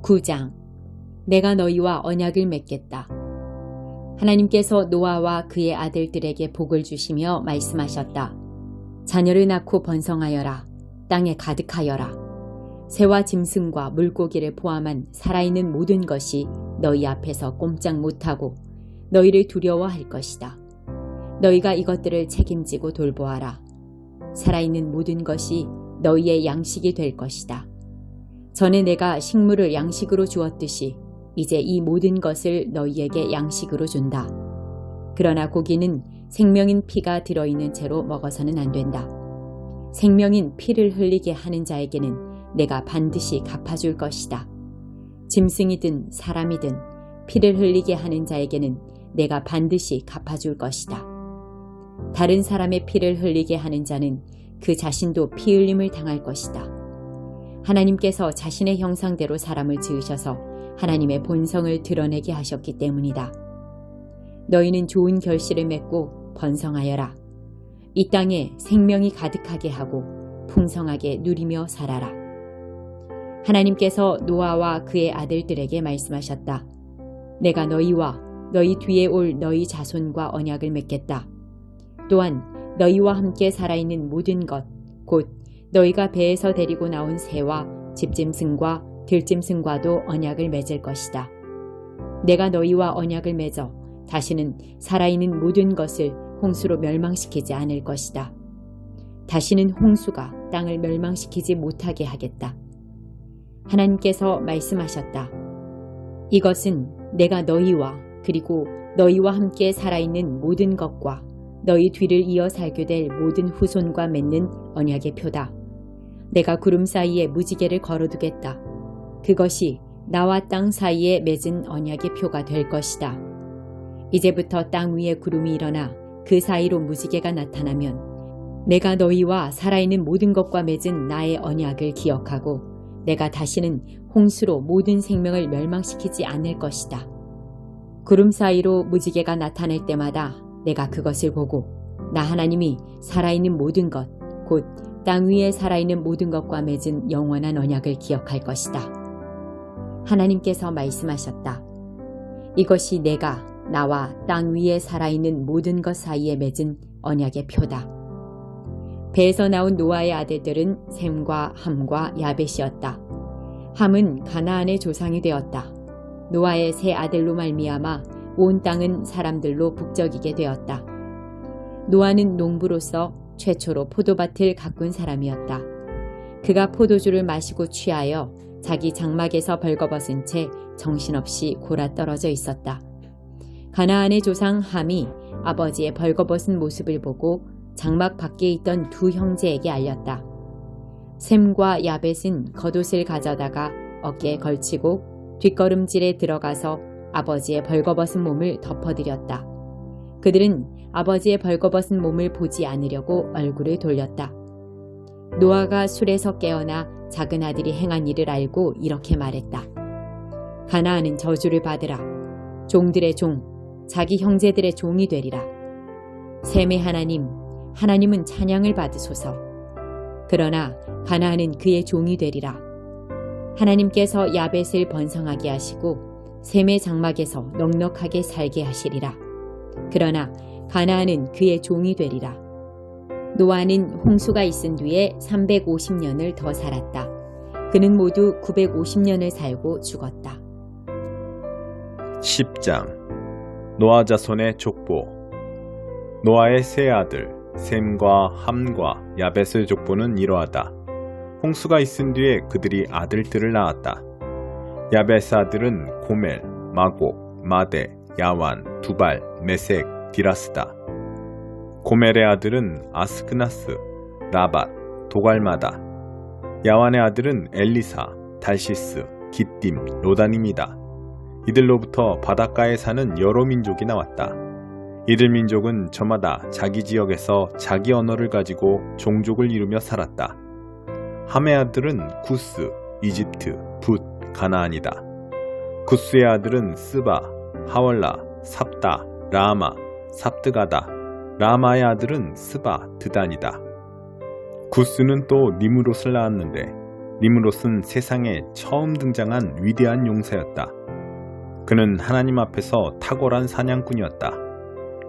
9장. 내가 너희와 언약을 맺겠다. 하나님께서 노아와 그의 아들들에게 복을 주시며 말씀하셨다. 자녀를 낳고 번성하여라. 땅에 가득하여라. 새와 짐승과 물고기를 포함한 살아있는 모든 것이 너희 앞에서 꼼짝 못하고 너희를 두려워할 것이다. 너희가 이것들을 책임지고 돌보아라. 살아있는 모든 것이 너희의 양식이 될 것이다. 전에 내가 식물을 양식으로 주었듯이 이제 이 모든 것을 너희에게 양식으로 준다. 그러나 고기는 생명인 피가 들어있는 채로 먹어서는 안 된다. 생명인 피를 흘리게 하는 자에게는 내가 반드시 갚아줄 것이다. 짐승이든 사람이든 피를 흘리게 하는 자에게는 내가 반드시 갚아줄 것이다. 다른 사람의 피를 흘리게 하는 자는 그 자신도 피 흘림을 당할 것이다. 하나님께서 자신의 형상대로 사람을 지으셔서 하나님의 본성을 드러내게 하셨기 때문이다. 너희는 좋은 결실을 맺고 번성하여라. 이 땅에 생명이 가득하게 하고 풍성하게 누리며 살아라. 하나님께서 노아와 그의 아들들에게 말씀하셨다. 내가 너희와 너희 뒤에 올 너희 자손과 언약을 맺겠다. 또한 너희와 함께 살아있는 모든 것, 곧 너희가 배에서 데리고 나온 새와 집짐승과 들짐승과도 언약을 맺을 것이다. 내가 너희와 언약을 맺어 다시는 살아있는 모든 것을 홍수로 멸망시키지 않을 것이다. 다시는 홍수가 땅을 멸망시키지 못하게 하겠다. 하나님께서 말씀하셨다. 이것은 내가 너희와 그리고 너희와 함께 살아있는 모든 것과 너희 뒤를 이어 살게 될 모든 후손과 맺는 언약의 표다. 내가 구름 사이에 무지개를 걸어두겠다. 그것이 나와 땅 사이에 맺은 언약의 표가 될 것이다. 이제부터 땅 위에 구름이 일어나 그 사이로 무지개가 나타나면 내가 너희와 살아있는 모든 것과 맺은 나의 언약을 기억하고 내가 다시는 홍수로 모든 생명을 멸망시키지 않을 것이다. 구름 사이로 무지개가 나타날 때마다 내가 그것을 보고 나 하나님이 살아있는 모든 것, 곧 땅 위에 살아있는 모든 것과 맺은 영원한 언약을 기억할 것이다. 하나님께서 말씀하셨다. 이것이 내가 나와 땅 위에 살아있는 모든 것 사이에 맺은 언약의 표다. 배에서 나온 노아의 아들들은 셈과 함과 야벳이었다. 함은 가나안의 조상이 되었다. 노아의 세 아들로 말미암아 온 땅은 사람들로 북적이게 되었다. 노아는 농부로서 최초로 포도밭을 가꾼 사람이었다. 그가 포도주를 마시고 취하여 자기 장막에서 벌거벗은 채 정신없이 골아떨어져 있었다. 가나안의 조상 함이 아버지의 벌거벗은 모습을 보고 장막 밖에 있던 두 형제에게 알렸다. 셈과 야벳은 겉옷을 가져다가 어깨에 걸치고 뒷걸음질에 들어가서 아버지의 벌거벗은 몸을 덮어드렸다. 그들은 아버지의 벌거벗은 몸을 보지 않으려고 얼굴을 돌렸다. 노아가 술에서 깨어나 작은 아들이 행한 일을 알고 이렇게 말했다. 가나안은 저주를 받으라. 종들의 종, 자기 형제들의 종이 되리라. 셈의 하나님은 찬양을 받으소서. 그러나 가나안은 그의 종이 되리라. 하나님께서 야벳을 번성하게 하시고 셈의 장막에서 넉넉하게 살게 하시리라. 그러나 가나안은 그의 종이 되리라. 노아는 홍수가 있은 뒤에 350년을 더 살았다. 그는 모두 950년을 살고 죽었다. 10장. 노아 자손의 족보. 노아의 세 아들 셈과 함과 야벳의 족보는 이러하다. 홍수가 있은 뒤에 그들이 아들들을 낳았다. 야벳의 아들은 고멜, 마곡, 마대, 야완, 두발, 메색, 디라스다. 고멜의 아들은 아스크나스, 라밧, 도갈마다. 야완의 아들은 엘리사, 달시스, 깃딤, 로다님이다. 이들로부터 바닷가에 사는 여러 민족이 나왔다. 이들 민족은 저마다 자기 지역에서 자기 언어를 가지고 종족을 이루며 살았다. 함의 아들은 구스, 이집트, 붓, 가나안이다. 구스의 아들은 스바, 하월라, 삽다, 라마, 삽드가다. 라마의 아들은 스바, 드단이다. 구스는 또 니므롯을 낳았는데 니므롯은 세상에 처음 등장한 위대한 용사였다. 그는 하나님 앞에서 탁월한 사냥꾼이었다.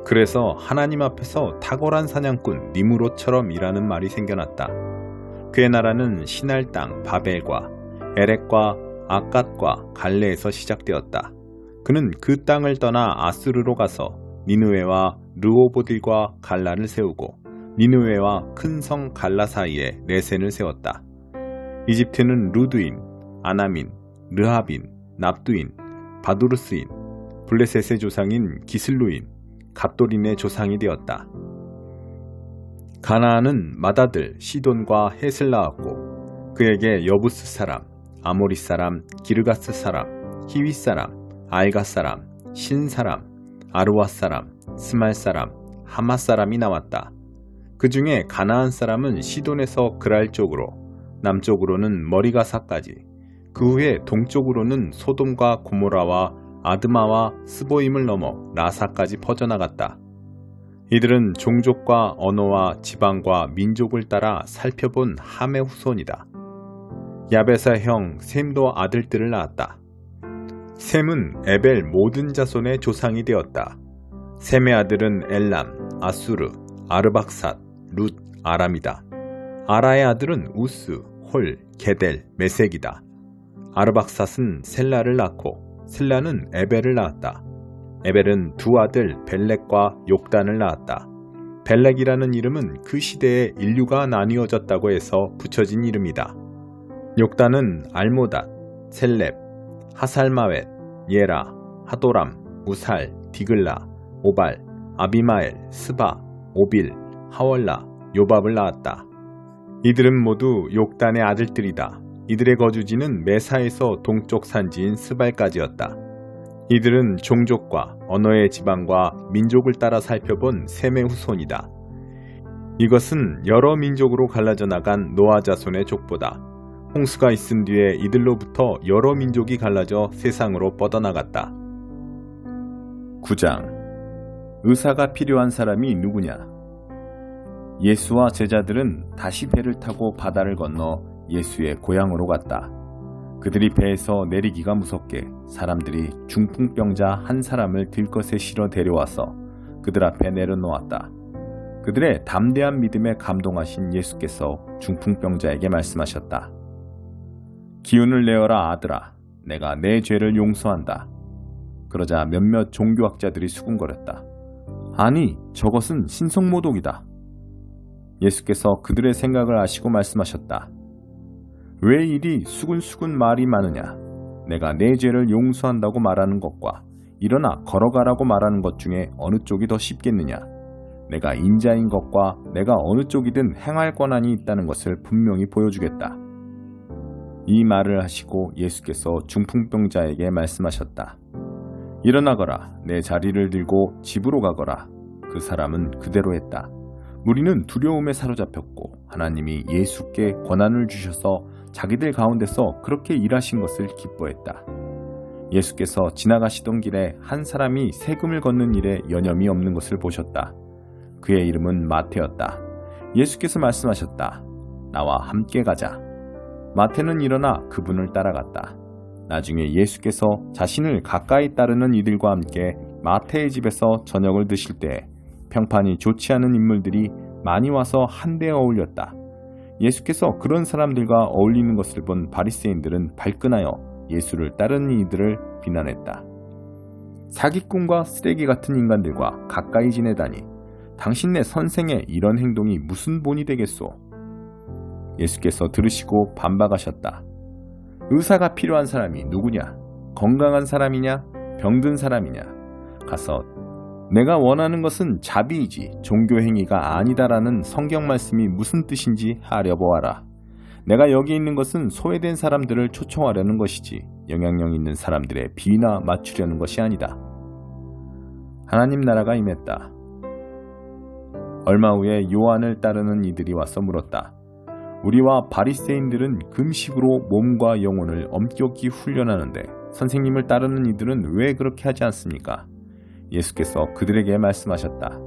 그래서 하나님 앞에서 탁월한 사냥꾼 니므롯처럼 일하는 말이 생겨났다. 그의 나라는 신할 땅 바벨과 에렉과 아갓과 갈레에서 시작되었다. 그는 그 땅을 떠나 아수르로 가서 니느웨와 르호보딜과 갈라를 세우고 니느웨와 큰 성 갈라 사이에 레센을 세웠다. 이집트는 루드인, 아나민, 르하빈, 납두인, 바두르스인, 블레셋의 조상인 기슬루인, 갑돌인의 조상이 되었다. 가나안은 맏아들 시돈과 헷을 낳았고 그에게 여부스 사람, 아모리 사람, 기르가스 사람, 히위 사람, 알가 사람, 신 사람, 아르와 사람, 스말 사람, 하마 사람이 나왔다. 그 중에 가나안 사람은 시돈에서 그랄 쪽으로, 남쪽으로는 머리가사까지, 그 후에 동쪽으로는 소돔과 고모라와 아드마와 스보임을 넘어 라사까지 퍼져나갔다. 이들은 종족과 언어와 지방과 민족을 따라 살펴본 함의 후손이다. 야베사 형 셈도 아들들을 낳았다. 셈은 에벨 모든 자손의 조상이 되었다. 셈의 아들은 엘람, 아수르, 아르박삿, 룻, 아람이다. 아라의 아들은 우스, 홀, 게델, 메색이다. 아르박삿은 셀라를 낳고 셀라는 에벨을 낳았다. 에벨은 두 아들 벨렉과 욕단을 낳았다. 벨렉이라는 이름은 그 시대에 인류가 나뉘어졌다고 해서 붙여진 이름이다. 욕단은 알모닷, 셀렙, 하살마웻, 예라, 하도람, 우살, 디글라, 오발, 아비마엘, 스바, 오빌, 하월라, 요밥을 낳았다. 이들은 모두 욕단의 아들들이다. 이들의 거주지는 메사에서 동쪽 산지인 스발까지였다. 이들은 종족과 언어의 지방과 민족을 따라 살펴본 셈의 후손이다. 이것은 여러 민족으로 갈라져 나간 노아 자손의 족보다. 홍수가 있은 뒤에 이들로부터 여러 민족이 갈라져 세상으로 뻗어나갔다. 9장. 의사가 필요한 사람이 누구냐? 예수와 제자들은 다시 배를 타고 바다를 건너 예수의 고향으로 갔다. 그들이 배에서 내리기가 무섭게 사람들이 중풍병자 한 사람을 들것에 실어 데려와서 그들 앞에 내려놓았다. 그들의 담대한 믿음에 감동하신 예수께서 중풍병자에게 말씀하셨다. 기운을 내어라 아들아, 내가 내 죄를 용서한다. 그러자 몇몇 종교학자들이 수군거렸다. 아니, 저것은 신성모독이다. 예수께서 그들의 생각을 아시고 말씀하셨다. 왜 이리 수군수군 말이 많으냐? 내가 내 죄를 용서한다고 말하는 것과 일어나 걸어가라고 말하는 것 중에 어느 쪽이 더 쉽겠느냐? 내가 인자인 것과 내가 어느 쪽이든 행할 권한이 있다는 것을 분명히 보여주겠다. 이 말을 하시고 예수께서 중풍병자에게 말씀하셨다. 일어나거라, 내 자리를 들고 집으로 가거라. 그 사람은 그대로 했다. 무리는 두려움에 사로잡혔고 하나님이 예수께 권한을 주셔서 자기들 가운데서 그렇게 일하신 것을 기뻐했다. 예수께서 지나가시던 길에 한 사람이 세금을 걷는 일에 여념이 없는 것을 보셨다. 그의 이름은 마태였다. 예수께서 말씀하셨다. 나와 함께 가자. 마태는 일어나 그분을 따라갔다. 나중에 예수께서 자신을 가까이 따르는 이들과 함께 마태의 집에서 저녁을 드실 때 평판이 좋지 않은 인물들이 많이 와서 한데 어울렸다. 예수께서 그런 사람들과 어울리는 것을 본 바리새인들은 발끈하여 예수를 따르는 이들을 비난했다. 사기꾼과 쓰레기 같은 인간들과 가까이 지내다니 당신네 선생의 이런 행동이 무슨 본이 되겠소? 예수께서 들으시고 반박하셨다. 의사가 필요한 사람이 누구냐? 건강한 사람이냐? 병든 사람이냐? 가서 내가 원하는 것은 자비이지 종교행위가 아니다라는 성경 말씀이 무슨 뜻인지 알아보아라. 내가 여기 있는 것은 소외된 사람들을 초청하려는 것이지 영향력 있는 사람들의 비위나 맞추려는 것이 아니다. 하나님 나라가 임했다. 얼마 후에 요한을 따르는 이들이 와서 물었다. 우리와 바리새인들은 금식으로 몸과 영혼을 엄격히 훈련하는데 선생님을 따르는 이들은 왜 그렇게 하지 않습니까? 예수께서 그들에게 말씀하셨다.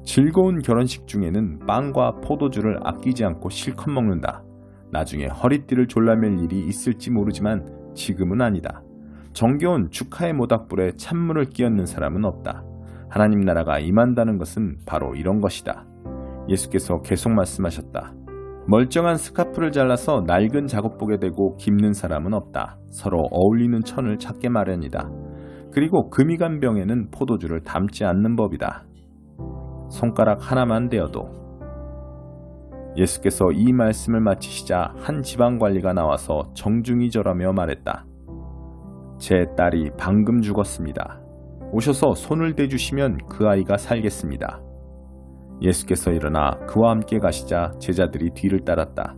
즐거운 결혼식 중에는 빵과 포도주를 아끼지 않고 실컷 먹는다. 나중에 허리띠를 졸라맬 일이 있을지 모르지만 지금은 아니다. 정겨운 축하의 모닥불에 찬물을 끼얹는 사람은 없다. 하나님 나라가 임한다는 것은 바로 이런 것이다. 예수께서 계속 말씀하셨다. 멀쩡한 스카프를 잘라서 낡은 작업복에 대고 깁는 사람은 없다. 서로 어울리는 천을 찾게 마련이다. 그리고 금이 간 병에는 포도주를 담지 않는 법이다. 손가락 하나만 되어도. 예수께서 이 말씀을 마치시자 한 지방관리가 나와서 정중히 절하며 말했다. 제 딸이 방금 죽었습니다. 오셔서 손을 대주시면 그 아이가 살겠습니다. 예수께서 일어나 그와 함께 가시자 제자들이 뒤를 따랐다.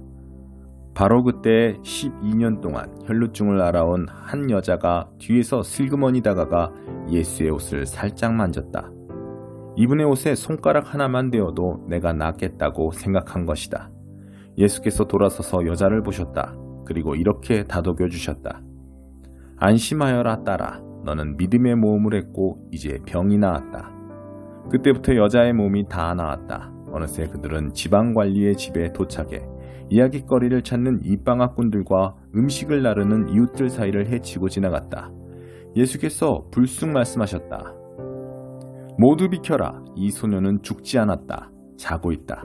바로 그때 12년 동안 혈루증을 앓아온 한 여자가 뒤에서 슬그머니 다가가 예수의 옷을 살짝 만졌다. 이분의 옷에 손가락 하나만 대어도 내가 낫겠다고 생각한 것이다. 예수께서 돌아서서 여자를 보셨다. 그리고 이렇게 다독여 주셨다. 안심하여라 딸아. 너는 믿음의 모험을 했고 이제 병이 나았다. 그때부터 여자의 몸이 다 나았다. 어느새 그들은 지방관리의 집에 도착해 이야깃거리를 찾는 입방아꾼들과 음식을 나르는 이웃들 사이를 헤치고 지나갔다. 예수께서 불쑥 말씀하셨다. 모두 비켜라. 이 소녀는 죽지 않았다. 자고 있다.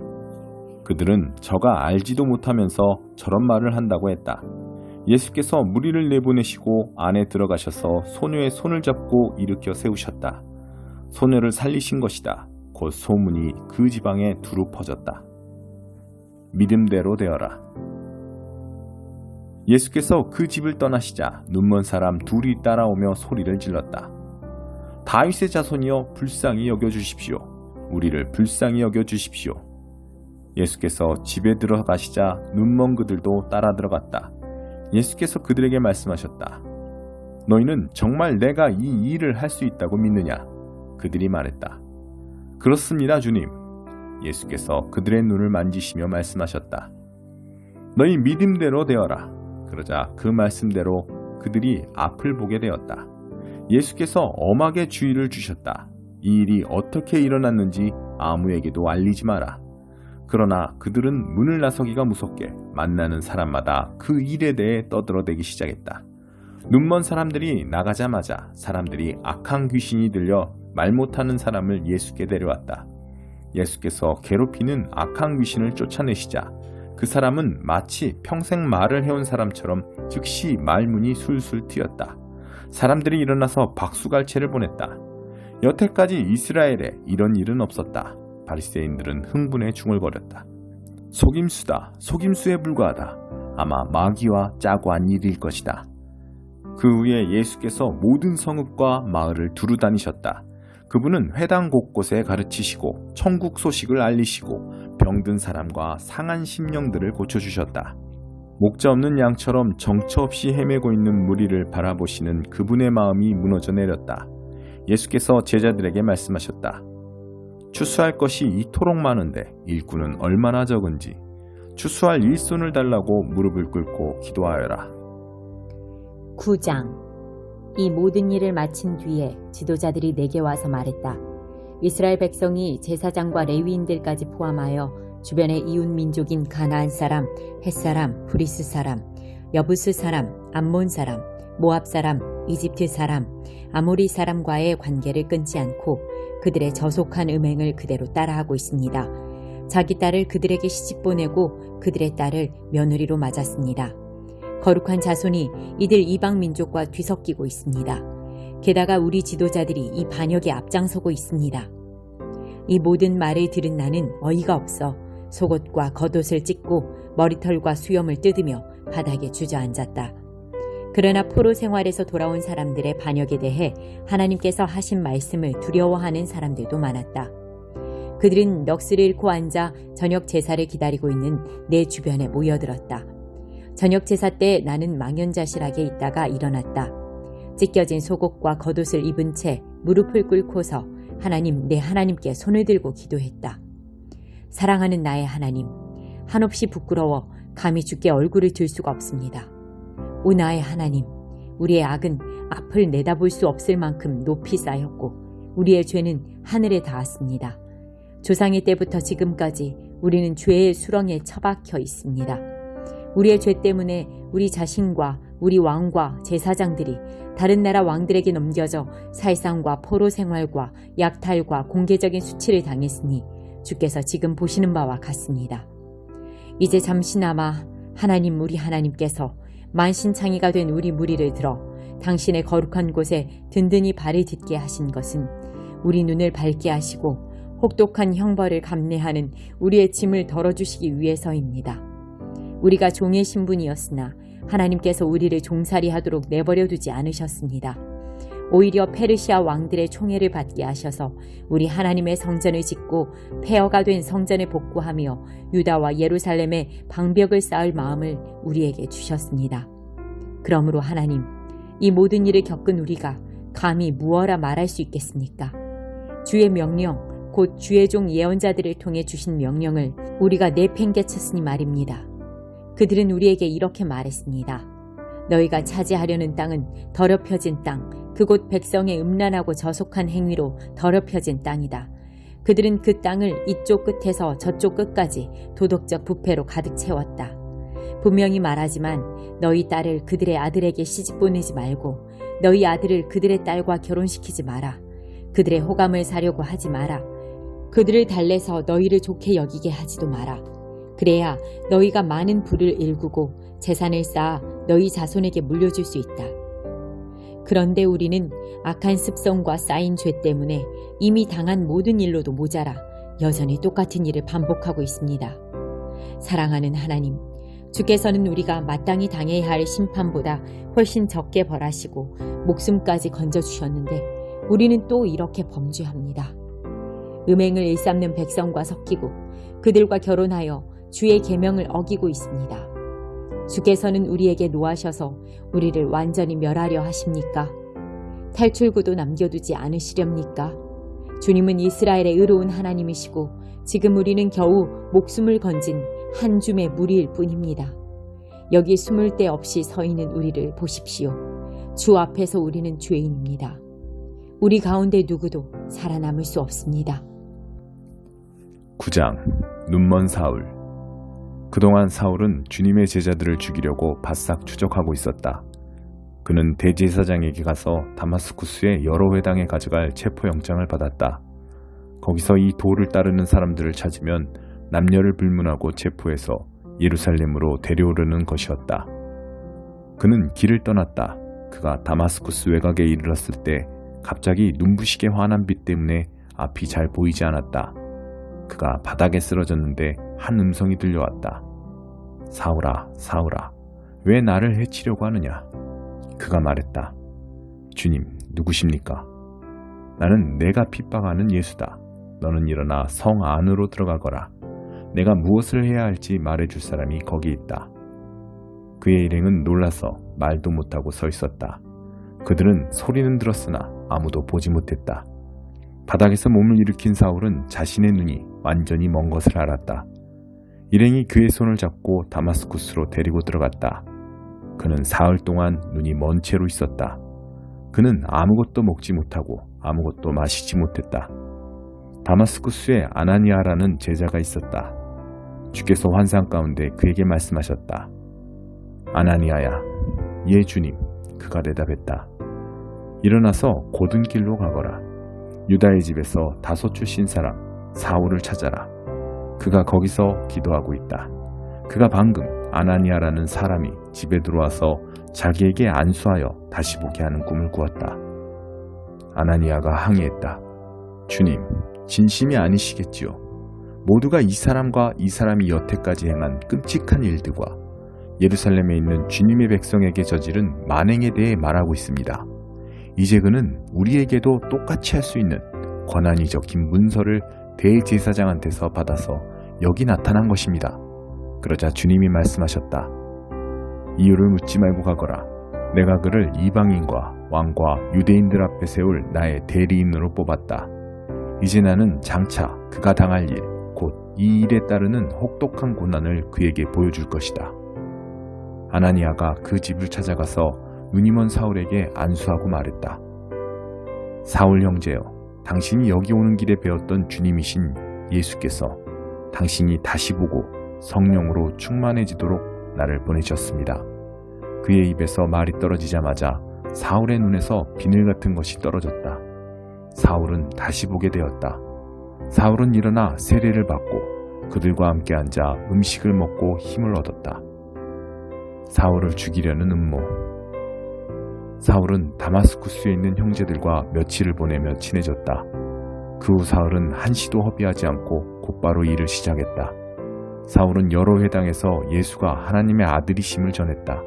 그들은 저가 알지도 못하면서 저런 말을 한다고 했다. 예수께서 무리를 내보내시고 안에 들어가셔서 소녀의 손을 잡고 일으켜 세우셨다. 소녀를 살리신 것이다. 곧 소문이 그 지방에 두루 퍼졌다. 믿음대로 되어라. 예수께서 그 집을 떠나시자 눈먼 사람 둘이 따라오며 소리를 질렀다. 다윗의 자손이여 불쌍히 여겨주십시오. 우리를 불쌍히 여겨주십시오. 예수께서 집에 들어가시자 눈먼 그들도 따라 들어갔다. 예수께서 그들에게 말씀하셨다. 너희는 정말 내가 이 일을 할 수 있다고 믿느냐? 그들이 말했다. 그렇습니다, 주님. 예수께서 그들의 눈을 만지시며 말씀하셨다. 너희 믿음대로 되어라. 그러자 그 말씀대로 그들이 앞을 보게 되었다. 예수께서 엄하게 주의를 주셨다. 이 일이 어떻게 일어났는지 아무에게도 알리지 마라. 그러나 그들은 문을 나서기가 무섭게 만나는 사람마다 그 일에 대해 떠들어대기 시작했다. 눈먼 사람들이 나가자마자 사람들이 악한 귀신이 들려 말 못하는 사람을 예수께 데려왔다. 예수께서 괴롭히는 악한 귀신을 쫓아내시자 그 사람은 마치 평생 말을 해온 사람처럼 즉시 말문이 술술 튀었다. 사람들이 일어나서 박수갈채를 보냈다. 여태까지 이스라엘에 이런 일은 없었다. 바리새인들은 흥분에 중얼거렸다. 속임수다. 속임수에 불과하다. 아마 마귀와 짜고 한 일일 것이다. 그 후에 예수께서 모든 성읍과 마을을 두루 다니셨다. 그분은 회당 곳곳에 가르치시고 천국 소식을 알리시고 병든 사람과 상한 심령들을 고쳐주셨다. 목자 없는 양처럼 정처 없이 헤매고 있는 무리를 바라보시는 그분의 마음이 무너져 내렸다. 예수께서 제자들에게 말씀하셨다. 추수할 것이 이토록 많은데 일꾼은 얼마나 적은지 추수할 일손을 달라고 무릎을 꿇고 기도하여라. 9장. 이 모든 일을 마친 뒤에 지도자들이 내게 와서 말했다. 이스라엘 백성이 제사장과 레위인들까지 포함하여 주변의 이웃 민족인 가나안 사람, 헷 사람, 브리스 사람, 여부스 사람, 암몬 사람, 모압 사람, 이집트 사람, 아모리 사람과의 관계를 끊지 않고 그들의 저속한 음행을 그대로 따라하고 있습니다. 자기 딸을 그들에게 시집 보내고 그들의 딸을 며느리로 맞았습니다. 거룩한 자손이 이들 이방 민족과 뒤섞이고 있습니다. 게다가 우리 지도자들이 이 반역에 앞장서고 있습니다. 이 모든 말을 들은 나는 어이가 없어 속옷과 겉옷을 찢고 머리털과 수염을 뜯으며 바닥에 주저앉았다. 그러나 포로 생활에서 돌아온 사람들의 반역에 대해 하나님께서 하신 말씀을 두려워하는 사람들도 많았다. 그들은 넋을 잃고 앉아 저녁 제사를 기다리고 있는 내 주변에 모여들었다. 저녁 제사 때 나는 망연자실하게 있다가 일어났다. 찢겨진 속옷과 겉옷을 입은 채 무릎을 꿇고서 하나님, 내 하나님께 손을 들고 기도했다. 사랑하는 나의 하나님, 한없이 부끄러워 감히 주께 얼굴을 들 수가 없습니다. 오 나의 하나님, 우리의 악은 앞을 내다볼 수 없을 만큼 높이 쌓였고 우리의 죄는 하늘에 닿았습니다. 조상의 때부터 지금까지 우리는 죄의 수렁에 처박혀 있습니다. 우리의 죄 때문에 우리 자신과 우리 왕과 제사장들이 다른 나라 왕들에게 넘겨져 살상과 포로 생활과 약탈과 공개적인 수치를 당했으니 주께서 지금 보시는 바와 같습니다. 이제 잠시나마 하나님 우리 하나님께서 만신창이가 된 우리 무리를 들어 당신의 거룩한 곳에 든든히 발을 딛게 하신 것은 우리 눈을 밝게 하시고 혹독한 형벌을 감내하는 우리의 짐을 덜어주시기 위해서입니다. 우리가 종의 신분이었으나 하나님께서 우리를 종살이 하도록 내버려 두지 않으셨습니다. 오히려 페르시아 왕들의 총애를 받게 하셔서 우리 하나님의 성전을 짓고 폐허가 된 성전을 복구하며 유다와 예루살렘에 방벽을 쌓을 마음을 우리에게 주셨습니다. 그러므로 하나님, 이 모든 일을 겪은 우리가 감히 무어라 말할 수 있겠습니까? 주의 명령, 곧 주의 종 예언자들을 통해 주신 명령을 우리가 내팽개쳤으니 말입니다. 그들은 우리에게 이렇게 말했습니다. 너희가 차지하려는 땅은 더럽혀진 땅, 그곳 백성의 음란하고 저속한 행위로 더럽혀진 땅이다. 그들은 그 땅을 이쪽 끝에서 저쪽 끝까지 도덕적 부패로 가득 채웠다. 분명히 말하지만 너희 딸을 그들의 아들에게 시집 보내지 말고 너희 아들을 그들의 딸과 결혼시키지 마라. 그들의 호감을 사려고 하지 마라. 그들을 달래서 너희를 좋게 여기게 하지도 마라. 그래야 너희가 많은 부를 일구고 재산을 쌓아 너희 자손에게 물려줄 수 있다. 그런데 우리는 악한 습성과 쌓인 죄 때문에 이미 당한 모든 일로도 모자라 여전히 똑같은 일을 반복하고 있습니다. 사랑하는 하나님, 주께서는 우리가 마땅히 당해야 할 심판보다 훨씬 적게 벌하시고 목숨까지 건져주셨는데 우리는 또 이렇게 범죄합니다. 음행을 일삼는 백성과 섞이고 그들과 결혼하여 주의 계명을 어기고 있습니다. 주께서는 우리에게 노하셔서 우리를 완전히 멸하려 하십니까? 탈출구도 남겨두지 않으시렵니까? 주님은 이스라엘의 의로운 하나님이시고 지금 우리는 겨우 목숨을 건진 한 줌의 무리일 뿐입니다. 여기 숨을 데 없이 서 있는 우리를 보십시오. 주 앞에서 우리는 죄인입니다. 우리 가운데 누구도 살아남을 수 없습니다. 9장 눈먼 사울. 그동안 사울은 주님의 제자들을 죽이려고 바싹 추적하고 있었다. 그는 대제사장에게 가서 다마스쿠스의 여러 회당에 가져갈 체포영장을 받았다. 거기서 이 도를 따르는 사람들을 찾으면 남녀를 불문하고 체포해서 예루살렘으로 데려오려는 것이었다. 그는 길을 떠났다. 그가 다마스쿠스 외곽에 이르렀을 때 갑자기 눈부시게 환한 빛 때문에 앞이 잘 보이지 않았다. 그가 바닥에 쓰러졌는데 한 음성이 들려왔다. 사울아, 사울아, 왜 나를 해치려고 하느냐? 그가 말했다. 주님, 누구십니까? 나는 내가 핍박하는 예수다. 너는 일어나 성 안으로 들어가거라. 내가 무엇을 해야 할지 말해줄 사람이 거기 있다. 그의 일행은 놀라서 말도 못하고 서 있었다. 그들은 소리는 들었으나 아무도 보지 못했다. 바닥에서 몸을 일으킨 사울은 자신의 눈이 완전히 먼 것을 알았다. 일행이 그의 손을 잡고 다마스쿠스로 데리고 들어갔다. 그는 사흘 동안 눈이 먼 채로 있었다. 그는 아무것도 먹지 못하고 아무것도 마시지 못했다. 다마스쿠스에 아나니아라는 제자가 있었다. 주께서 환상 가운데 그에게 말씀하셨다. 아나니아야. 예, 주님. 그가 대답했다. 일어나서 곧은 길로 가거라. 유다의 집에서 다소 출신 사람 사울을 찾아라. 그가 거기서 기도하고 있다. 그가 방금 아나니아라는 사람이 집에 들어와서 자기에게 안수하여 다시 보게 하는 꿈을 꾸었다. 아나니아가 항의했다. 주님, 진심이 아니시겠지요. 모두가 이 사람과 이 사람이 여태까지 행한 끔찍한 일들과 예루살렘에 있는 주님의 백성에게 저지른 만행에 대해 말하고 있습니다. 이제 그는 우리에게도 똑같이 할 수 있는 권한이 적힌 문서를 대제사장한테서 받아서 여기 나타난 것입니다. 그러자 주님이 말씀하셨다. 이유를 묻지 말고 가거라. 내가 그를 이방인과 왕과 유대인들 앞에 세울 나의 대리인으로 뽑았다. 이제 나는 장차 그가 당할 일, 곧 이 일에 따르는 혹독한 고난을 그에게 보여줄 것이다. 아나니아가 그 집을 찾아가서 눈이 먼 사울에게 안수하고 말했다. 사울 형제여, 당신이 여기 오는 길에 배웠던 주님이신 예수께서 당신이 다시 보고 성령으로 충만해지도록 나를 보내셨습니다. 그의 입에서 말이 떨어지자마자 사울의 눈에서 비늘 같은 것이 떨어졌다. 사울은 다시 보게 되었다. 사울은 일어나 세례를 받고 그들과 함께 앉아 음식을 먹고 힘을 얻었다. 사울을 죽이려는 음모. 사울은 다마스쿠스에 있는 형제들과 며칠을 보내며 친해졌다. 그 후 사울은 한시도 허비하지 않고 곧바로 일을 시작했다. 사울은 여러 회당에서 예수가 하나님의 아들이심을 전했다.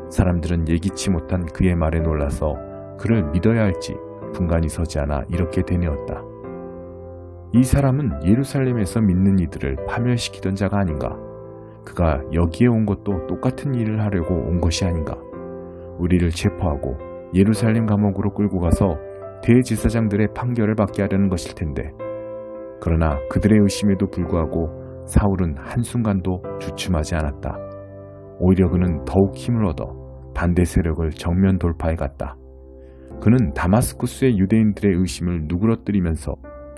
사람들은 예기치 못한 그의 말에 놀라서 그를 믿어야 할지 분간이 서지 않아 이렇게 되뇌었다. 이 사람은 예루살렘에서 믿는 이들을 파멸시키던 자가 아닌가? 그가 여기에 온 것도 똑같은 일을 하려고 온 것이 아닌가? 우리를 체포하고 예루살렘 감옥으로 끌고 가서 대제사장들의 판결을 받게 하려는 것일 텐데. 그러나 그들의 의심에도 불구하고 사울은 한순간도 주춤하지 않았다. 오히려 그는 더욱 힘을 얻어 반대 세력을 정면 돌파해 갔다. 그는 다마스쿠스의 유대인들의 의심을 누그러뜨리면서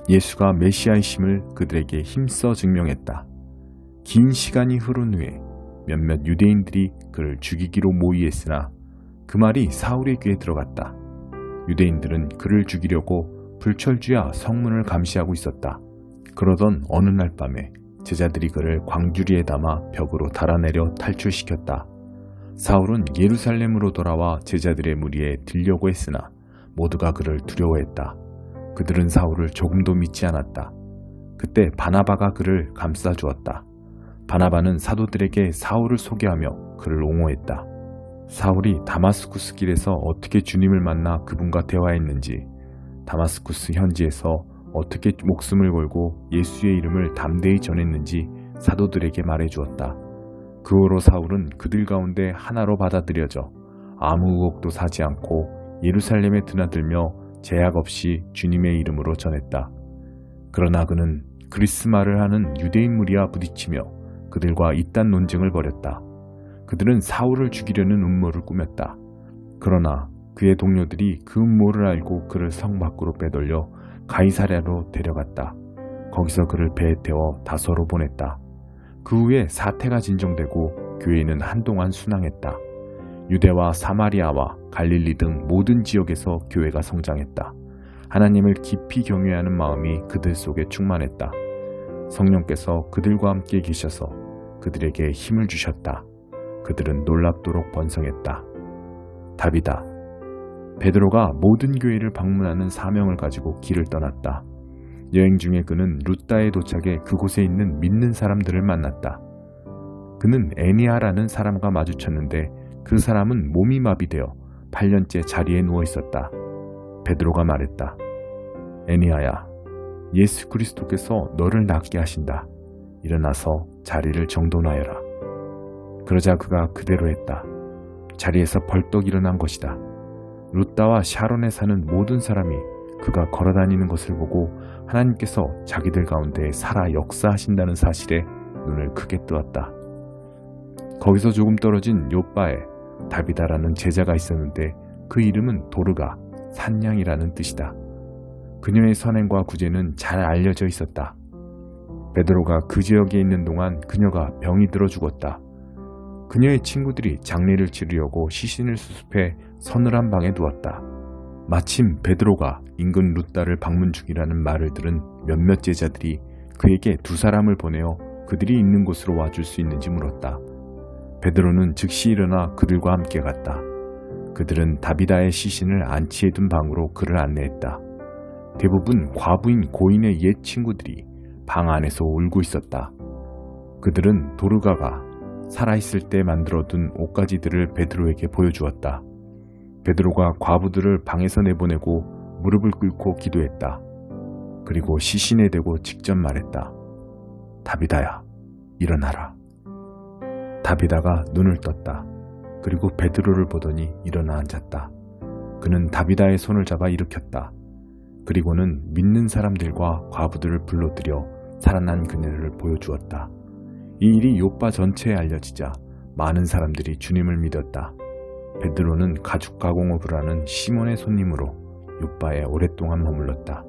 예수가 메시아이심을 그들에게 힘써 증명했다. 긴 시간이 흐른 후에 몇몇 유대인들이 그를 죽이기로 모의했으나 그 말이 사울의 귀에 들어갔다. 유대인들은 그를 죽이려고 불철주야 성문을 감시하고 있었다. 그러던 어느 날 밤에 제자들이 그를 광주리에 담아 벽으로 달아내려 탈출시켰다. 사울은 예루살렘으로 돌아와 제자들의 무리에 들려고 했으나 모두가 그를 두려워했다. 그들은 사울을 조금도 믿지 않았다. 그때 바나바가 그를 감싸주었다. 바나바는 사도들에게 사울을 소개하며 그를 옹호했다. 사울이 다마스쿠스 길에서 어떻게 주님을 만나 그분과 대화했는지, 다마스쿠스 현지에서 어떻게 목숨을 걸고 예수의 이름을 담대히 전했는지 사도들에게 말해주었다. 그 후로 사울은 그들 가운데 하나로 받아들여져 아무 의혹도 사지 않고 예루살렘에 드나들며 제약 없이 주님의 이름으로 전했다. 그러나 그는 그리스말을 하는 유대인 무리와 부딪히며 그들과 이딴 논쟁을 벌였다. 그들은 사울을 죽이려는 음모를 꾸몄다. 그러나 그의 동료들이 그 음모를 알고 그를 성 밖으로 빼돌려 가이사랴로 데려갔다. 거기서 그를 배에 태워 다소로 보냈다. 그 후에 사태가 진정되고 교회는 한동안 순항했다. 유대와 사마리아와 갈릴리 등 모든 지역에서 교회가 성장했다. 하나님을 깊이 경외하는 마음이 그들 속에 충만했다. 성령께서 그들과 함께 계셔서 그들에게 힘을 주셨다. 그들은 놀랍도록 번성했다. 답이다. 베드로가 모든 교회를 방문하는 사명을 가지고 길을 떠났다. 여행 중에 그는 루다에 도착해 그곳에 있는 믿는 사람들을 만났다. 그는 애니아라는 사람과 마주쳤는데 그 사람은 몸이 마비되어 8년째 자리에 누워 있었다. 베드로가 말했다. 애니아야, 예수 그리스도께서 너를 낫게 하신다. 일어나서 자리를 정돈하여라. 그러자 그가 그대로 했다. 자리에서 벌떡 일어난 것이다. 루다와 샤론에 사는 모든 사람이 그가 걸어다니는 것을 보고 하나님께서 자기들 가운데 살아 역사하신다는 사실에 눈을 크게 뜨었다. 거기서 조금 떨어진 요바에 다비다라는 제자가 있었는데 그 이름은 도르가, 산양이라는 뜻이다. 그녀의 선행과 구제는 잘 알려져 있었다. 베드로가 그 지역에 있는 동안 그녀가 병이 들어 죽었다. 그녀의 친구들이 장례를 치르려고 시신을 수습해 서늘한 방에 두었다. 마침 베드로가 인근 루다를 방문 중이라는 말을 들은 몇몇 제자들이 그에게 두 사람을 보내어 그들이 있는 곳으로 와줄 수 있는지 물었다. 베드로는 즉시 일어나 그들과 함께 갔다. 그들은 다비다의 시신을 안치해 둔 방으로 그를 안내했다. 대부분 과부인 고인의 옛 친구들이 방 안에서 울고 있었다. 그들은 도르가가 살아있을 때 만들어둔 옷가지들을 베드로에게 보여주었다. 베드로가 과부들을 방에서 내보내고 무릎을 꿇고 기도했다. 그리고 시신에 대고 직접 말했다. 다비다야, 일어나라. 다비다가 눈을 떴다. 그리고 베드로를 보더니 일어나 앉았다. 그는 다비다의 손을 잡아 일으켰다. 그리고는 믿는 사람들과 과부들을 불러들여 살아난 그녀를 보여주었다. 이 일이 요빠 전체에 알려지자 많은 사람들이 주님을 믿었다. 베드로는 가죽 가공업을 하는 시몬의 손님으로 요빠에 오랫동안 머물렀다.